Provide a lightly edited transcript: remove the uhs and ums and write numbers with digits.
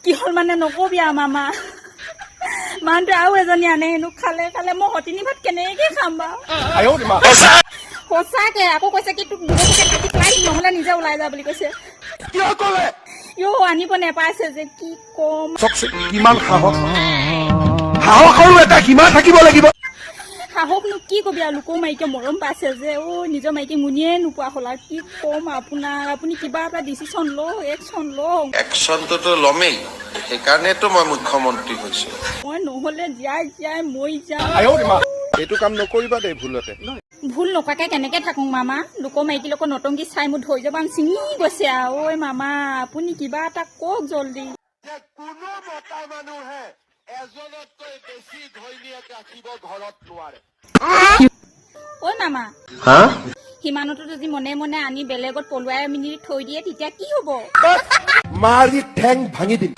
কি হল মানে নকবি মামা মানুহটো আৰু এজনী আনে হেনো খালে খালে মই সতিনী ভাত কেনেকে খাম বাৰু সঁচাকে আকৌ কৈছে কি তোক কাটি পেলাই নহলে নিজে ওলাই যা বুলি কৈছে আনিব নেপাইছে যে কি কম কিমান সাহস সাহসৰো এটা সীমা থাকিব লাগিব সাহসনো কি কবি আৰু লোকৰ মাইকীয়ে মৰম পাইছে যে নিজৰ মাইকী মুনিয়ে নোপোৱা হ'ল আৰু কি কম আপোনাৰ আপুনি কিবা এটা ডিচিশ্যন লওক একশ্যন লওক একশ্যনটোতো ল'মেই সেইকাৰণেতো মই মুখ্যমন্ত্ৰী হৈছো মই নহলে জীয়াই জীয়াই মৰি যাম এইটো কাম নকৰিবা দেই ভুলতে ভুল নকৰাকে কেনেকে থাকো মামা লোকৰ মাইকীৰ লগত নটংকি চাই মোৰ ধৈৰ্য বান ছিঙি গৈছে আৰু ঐ মামা আপুনি কিবা এটা কওক জল্দি কোনো মতা মানুহে এজনতকৈ বেছি ঘৈণীয়েক ৰাখিব ঘৰত নোৱাৰে ঐ মামা সিমানতো যদি মনে মনে আনি বেলেগত পলুৱাই মিনি থৈ দিয়ে তেতিয়া কি হব মাৰি ঠেং ভাঙি দিম